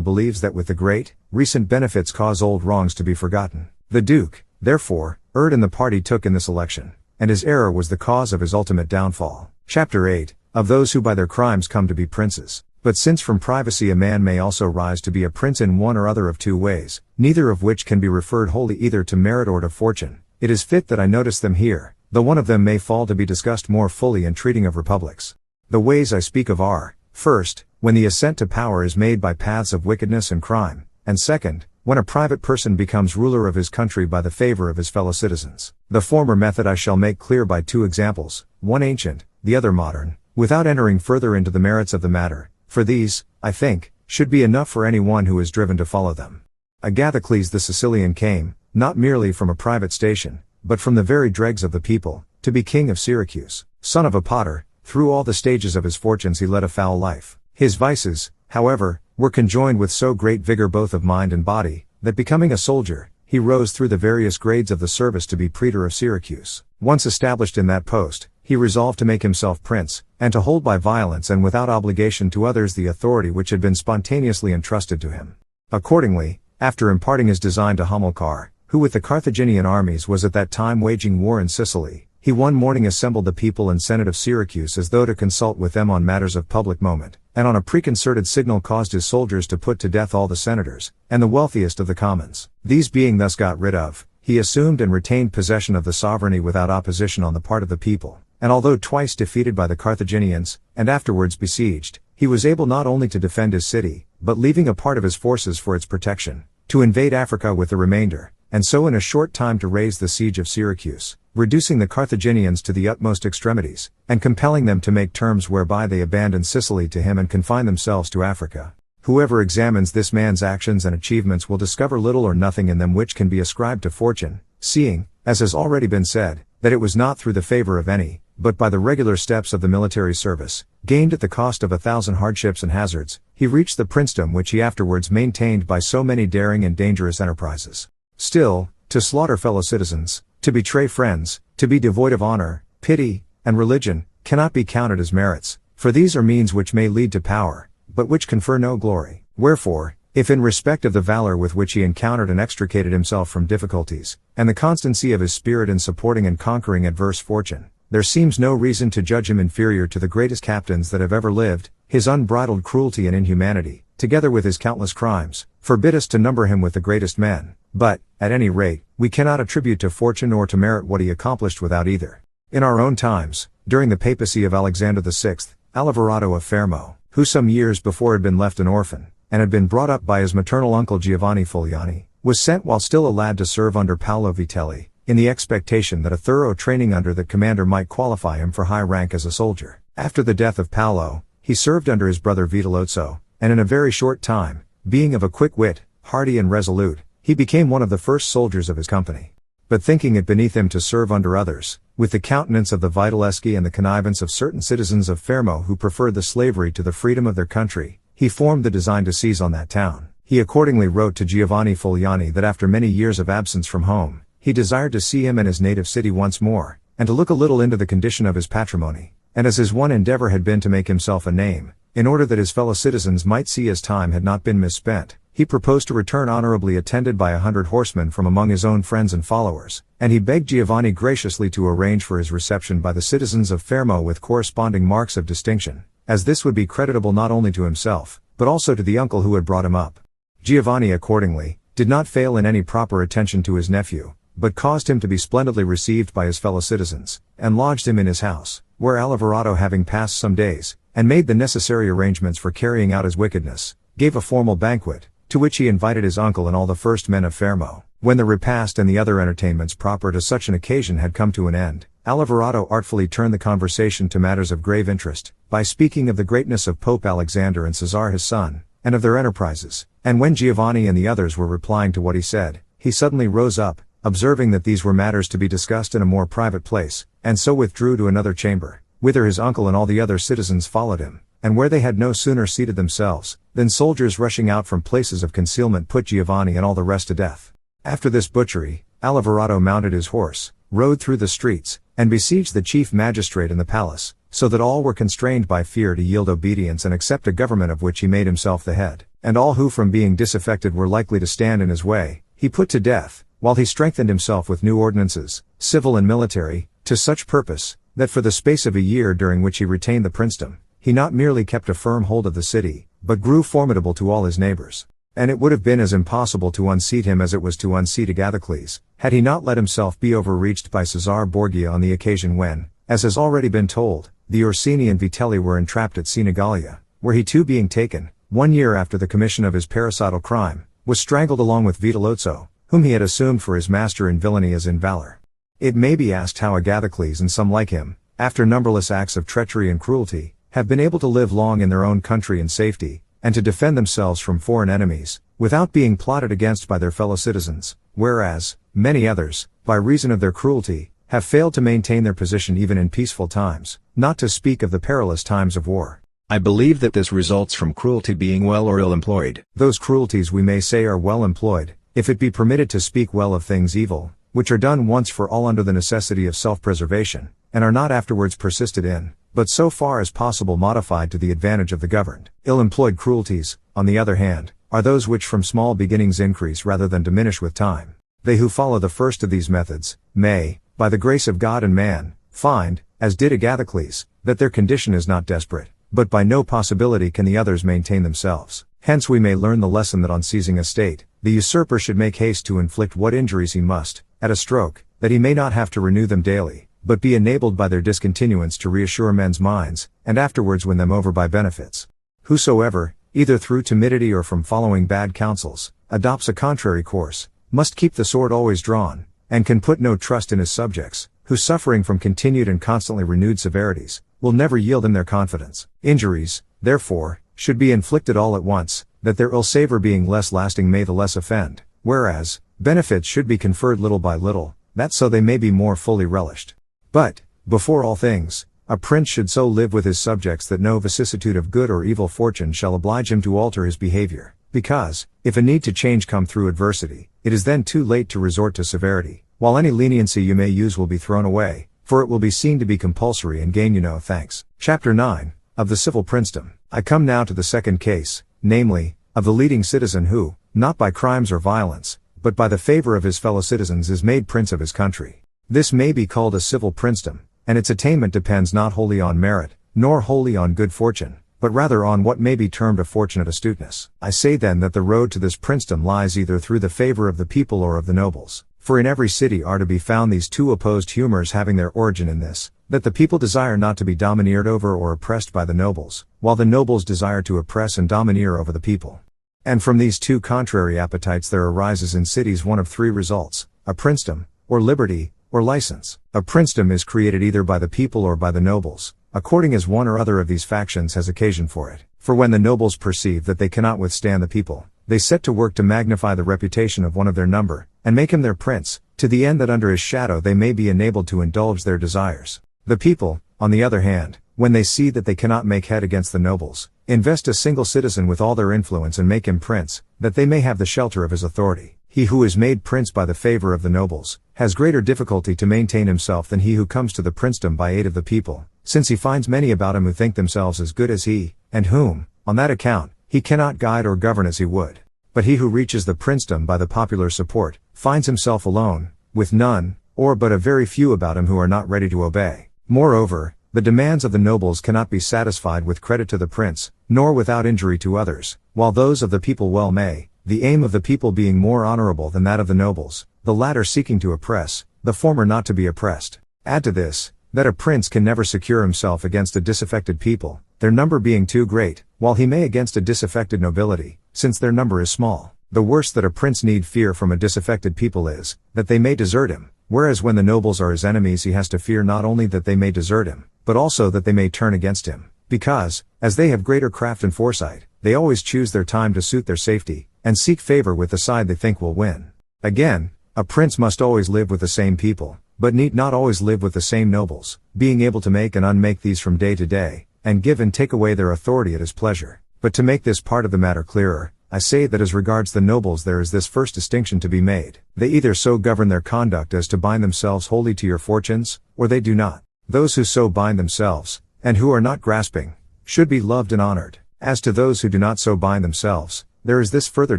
believes that with the great, recent benefits cause old wrongs to be forgotten. The Duke, therefore, erred in the part he took in this election, and his error was the cause of his ultimate downfall. Chapter 8, of those who by their crimes come to be princes. But since from privacy a man may also rise to be a prince in one or other of two ways, neither of which can be referred wholly either to merit or to fortune, it is fit that I notice them here, though one of them may fall to be discussed more fully in treating of republics. The ways I speak of are, first, when the ascent to power is made by paths of wickedness and crime, and second, when a private person becomes ruler of his country by the favor of his fellow citizens. The former method I shall make clear by two examples, one ancient, the other modern, without entering further into the merits of the matter, for these, I think, should be enough for any one who is driven to follow them. Agathocles the Sicilian came, not merely from a private station, but from the very dregs of the people, to be king of Syracuse. Son of a potter, through all the stages of his fortunes he led a foul life. His vices, however, were conjoined with so great vigor both of mind and body, that becoming a soldier, he rose through the various grades of the service to be praetor of Syracuse. Once established in that post, he resolved to make himself prince, and to hold by violence and without obligation to others the authority which had been spontaneously entrusted to him. Accordingly, after imparting his design to Hamilcar, who with the Carthaginian armies was at that time waging war in Sicily, he one morning assembled the people and senate of Syracuse as though to consult with them on matters of public moment, and on a preconcerted signal caused his soldiers to put to death all the senators, and the wealthiest of the commons. These being thus got rid of, he assumed and retained possession of the sovereignty without opposition on the part of the people, and although twice defeated by the Carthaginians, and afterwards besieged, he was able not only to defend his city, but leaving a part of his forces for its protection, to invade Africa with the remainder, and so in a short time to raise the siege of Syracuse, reducing the Carthaginians to the utmost extremities, and compelling them to make terms whereby they abandon Sicily to him and confine themselves to Africa. Whoever examines this man's actions and achievements will discover little or nothing in them which can be ascribed to fortune, seeing, as has already been said, that it was not through the favor of any, but by the regular steps of the military service, gained at the cost of 1,000 hardships and hazards, he reached the princedom which he afterwards maintained by so many daring and dangerous enterprises. Still, to slaughter fellow citizens, to betray friends, to be devoid of honor, pity, and religion, cannot be counted as merits, for these are means which may lead to power, but which confer no glory. Wherefore, if in respect of the valor with which he encountered and extricated himself from difficulties, and the constancy of his spirit in supporting and conquering adverse fortune, there seems no reason to judge him inferior to the greatest captains that have ever lived, his unbridled cruelty and inhumanity, together with his countless crimes, forbid us to number him with the greatest men, but, at any rate, we cannot attribute to fortune or to merit what he accomplished without either. In our own times, during the papacy of Alexander VI, Alvarado of Fermo, who some years before had been left an orphan, and had been brought up by his maternal uncle Giovanni Fogliani, was sent while still a lad to serve under Paolo Vitelli, in the expectation that a thorough training under that commander might qualify him for high rank as a soldier. After the death of Paolo, he served under his brother Vitellozzo, and in a very short time, being of a quick wit, hardy and resolute, he became one of the first soldiers of his company. But thinking it beneath him to serve under others, with the countenance of the Vitelleschi and the connivance of certain citizens of Fermo who preferred the slavery to the freedom of their country, he formed the design to seize on that town. He accordingly wrote to Giovanni Fogliani that after many years of absence from home, he desired to see him and his native city once more, and to look a little into the condition of his patrimony, and as his one endeavor had been to make himself a name, in order that his fellow citizens might see his time had not been misspent, he proposed to return honorably attended by 100 horsemen from among his own friends and followers, and he begged Giovanni graciously to arrange for his reception by the citizens of Fermo with corresponding marks of distinction, as this would be creditable not only to himself, but also to the uncle who had brought him up. Giovanni accordingly did not fail in any proper attention to his nephew, but caused him to be splendidly received by his fellow citizens, and lodged him in his house, where Alvarado, having passed some days, and made the necessary arrangements for carrying out his wickedness, gave a formal banquet, to which he invited his uncle and all the first men of Fermo. When the repast and the other entertainments proper to such an occasion had come to an end, Alvarado artfully turned the conversation to matters of grave interest, by speaking of the greatness of Pope Alexander and Caesar his son, and of their enterprises, and when Giovanni and the others were replying to what he said, he suddenly rose up, observing that these were matters to be discussed in a more private place, and so withdrew to another chamber, whither his uncle and all the other citizens followed him, and where they had no sooner seated themselves, than soldiers rushing out from places of concealment put Giovanni and all the rest to death. After this butchery, Alvarado mounted his horse, rode through the streets, and besieged the chief magistrate in the palace, so that all were constrained by fear to yield obedience and accept a government of which he made himself the head, and all who from being disaffected were likely to stand in his way, he put to death, while he strengthened himself with new ordinances, civil and military, to such purpose, that for the space of a year during which he retained the princedom, he not merely kept a firm hold of the city, but grew formidable to all his neighbors. And it would have been as impossible to unseat him as it was to unseat Agathocles, had he not let himself be overreached by Caesar Borgia on the occasion when, as has already been told, the Orsini and Vitelli were entrapped at Senigallia, where he too being taken, 1 year after the commission of his parricidal crime, was strangled along with Vitellozzo, whom he had assumed for his master in villainy as in valor. It may be asked how Agathocles and some like him, after numberless acts of treachery and cruelty, have been able to live long in their own country in safety, and to defend themselves from foreign enemies, without being plotted against by their fellow citizens, whereas, many others, by reason of their cruelty, have failed to maintain their position even in peaceful times, not to speak of the perilous times of war. I believe that this results from cruelty being well or ill employed. Those cruelties we may say are well employed, if it be permitted to speak well of things evil, which are done once for all under the necessity of self-preservation, and are not afterwards persisted in, but so far as possible modified to the advantage of the governed. Ill-employed cruelties, on the other hand, are those which from small beginnings increase rather than diminish with time. They who follow the first of these methods, may, by the grace of God and man, find, as did Agathocles, that their condition is not desperate, but by no possibility can the others maintain themselves. Hence we may learn the lesson that on seizing a state, the usurper should make haste to inflict what injuries he must, at a stroke, that he may not have to renew them daily, but be enabled by their discontinuance to reassure men's minds, and afterwards win them over by benefits. Whosoever, either through timidity or from following bad counsels, adopts a contrary course, must keep the sword always drawn, and can put no trust in his subjects, who suffering from continued and constantly renewed severities, will never yield him their confidence. Injuries, therefore, should be inflicted all at once, that their ill savor being less lasting may the less offend, whereas, benefits should be conferred little by little, that so they may be more fully relished. But, before all things, a prince should so live with his subjects that no vicissitude of good or evil fortune shall oblige him to alter his behavior, because, if a need to change come through adversity, it is then too late to resort to severity, while any leniency you may use will be thrown away, for it will be seen to be compulsory and gain you no thanks. Chapter 9, of the Civil Princedom. I come now to the second case, namely, of the leading citizen who, not by crimes or violence, but by the favor of his fellow citizens is made prince of his country. This may be called a civil princedom, and its attainment depends not wholly on merit, nor wholly on good fortune, but rather on what may be termed a fortunate astuteness. I say then that the road to this princedom lies either through the favor of the people or of the nobles. For in every city are to be found these two opposed humors having their origin in this, that the people desire not to be domineered over or oppressed by the nobles, while the nobles desire to oppress and domineer over the people. And from these two contrary appetites there arises in cities one of three results, a princedom, or liberty, or license. A princedom is created either by the people or by the nobles, according as one or other of these factions has occasion for it. For when the nobles perceive that they cannot withstand the people, they set to work to magnify the reputation of one of their number, and make him their prince, to the end that under his shadow they may be enabled to indulge their desires. The people, on the other hand, when they see that they cannot make head against the nobles, invest a single citizen with all their influence and make him prince, that they may have the shelter of his authority. He who is made prince by the favor of the nobles, has greater difficulty to maintain himself than he who comes to the princedom by aid of the people, since he finds many about him who think themselves as good as he, and whom, on that account, he cannot guide or govern as he would. But he who reaches the princedom by the popular support, finds himself alone, with none, or but a very few about him who are not ready to obey. Moreover, the demands of the nobles cannot be satisfied with credit to the prince, nor without injury to others, while those of the people well may, the aim of the people being more honorable than that of the nobles, the latter seeking to oppress, the former not to be oppressed. Add to this, that a prince can never secure himself against a disaffected people, their number being too great, while he may against a disaffected nobility, since their number is small. The worst that a prince need fear from a disaffected people is, that they may desert him, whereas when the nobles are his enemies he has to fear not only that they may desert him, but also that they may turn against him, because, as they have greater craft and foresight, they always choose their time to suit their safety, and seek favor with the side they think will win. Again, a prince must always live with the same people, but need not always live with the same nobles, being able to make and unmake these from day to day, and give and take away their authority at his pleasure. But to make this part of the matter clearer, I say that as regards the nobles there is this first distinction to be made. They either so govern their conduct as to bind themselves wholly to your fortunes, or they do not. Those who so bind themselves, and who are not grasping, should be loved and honored. As to those who do not so bind themselves, there is this further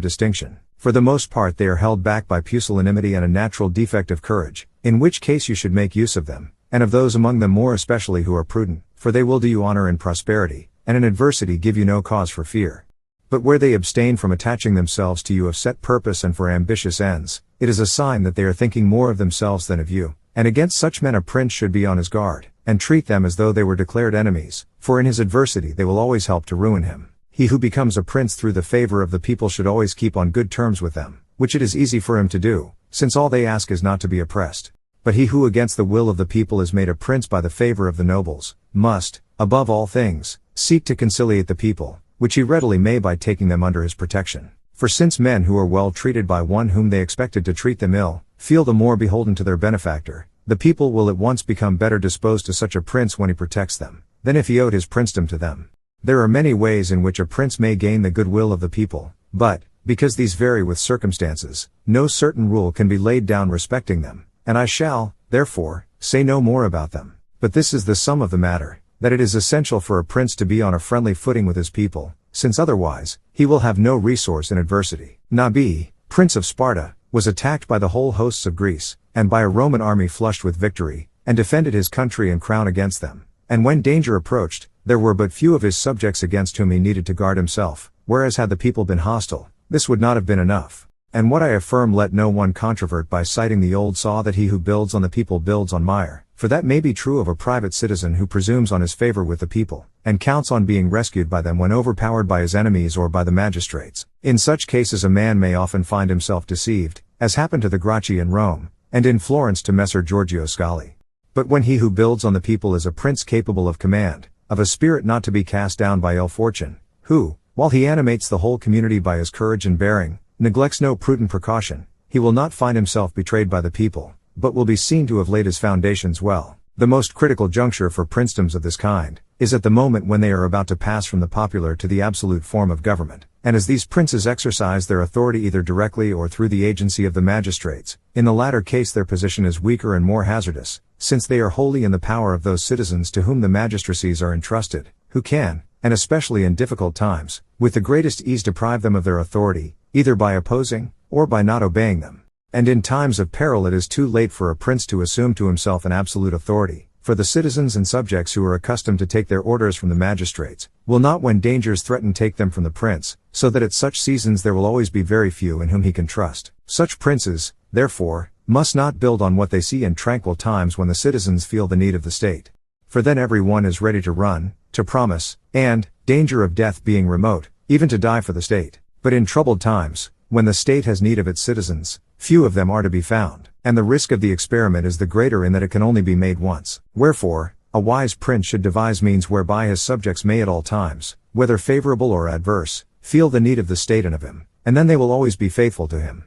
distinction. For the most part they are held back by pusillanimity and a natural defect of courage, in which case you should make use of them, and of those among them more especially who are prudent, for they will do you honor in prosperity, and in adversity give you no cause for fear. But where they abstain from attaching themselves to you of set purpose and for ambitious ends, it is a sign that they are thinking more of themselves than of you, and against such men a prince should be on his guard, and treat them as though they were declared enemies, for in his adversity they will always help to ruin him. He who becomes a prince through the favor of the people should always keep on good terms with them, which it is easy for him to do, since all they ask is not to be oppressed. But he who against the will of the people is made a prince by the favor of the nobles, must, above all things, seek to conciliate the people, which he readily may by taking them under his protection. For since men who are well treated by one whom they expected to treat them ill, feel the more beholden to their benefactor, the people will at once become better disposed to such a prince when he protects them, than if he owed his princedom to them. There are many ways in which a prince may gain the goodwill of the people, but, because these vary with circumstances, no certain rule can be laid down respecting them, and I shall, therefore, say no more about them. But this is the sum of the matter, that it is essential for a prince to be on a friendly footing with his people, since otherwise, he will have no resource in adversity. Nabi, prince of Sparta, was attacked by the whole hosts of Greece, and by a Roman army flushed with victory, and defended his country and crown against them. And when danger approached, there were but few of his subjects against whom he needed to guard himself, whereas had the people been hostile, this would not have been enough. And what I affirm let no one controvert by citing the old saw that he who builds on the people builds on mire, for that may be true of a private citizen who presumes on his favor with the people, and counts on being rescued by them when overpowered by his enemies or by the magistrates. In such cases a man may often find himself deceived, as happened to the Gracchi in Rome, and in Florence to Messer Giorgio Scali. But when he who builds on the people is a prince capable of command, of a spirit not to be cast down by ill fortune, who, while he animates the whole community by his courage and bearing, neglects no prudent precaution, he will not find himself betrayed by the people, but will be seen to have laid his foundations well. The most critical juncture for princedoms of this kind is at the moment when they are about to pass from the popular to the absolute form of government, and as these princes exercise their authority either directly or through the agency of the magistrates, in the latter case their position is weaker and more hazardous, since they are wholly in the power of those citizens to whom the magistracies are entrusted, who can, and especially in difficult times, with the greatest ease deprive them of their authority, either by opposing, or by not obeying them. And in times of peril it is too late for a prince to assume to himself an absolute authority, for the citizens and subjects who are accustomed to take their orders from the magistrates, will not when dangers threaten take them from the prince, so that at such seasons there will always be very few in whom he can trust. Such princes, therefore, must not build on what they see in tranquil times when the citizens feel the need of the state. For then every one is ready to run, to promise, and, danger of death being remote, even to die for the state. But in troubled times, when the state has need of its citizens, few of them are to be found, and the risk of the experiment is the greater in that it can only be made once. Wherefore, a wise prince should devise means whereby his subjects may at all times, whether favorable or adverse, feel the need of the state and of him, and then they will always be faithful to him.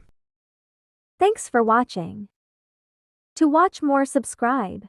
Thanks for watching. To watch more, subscribe.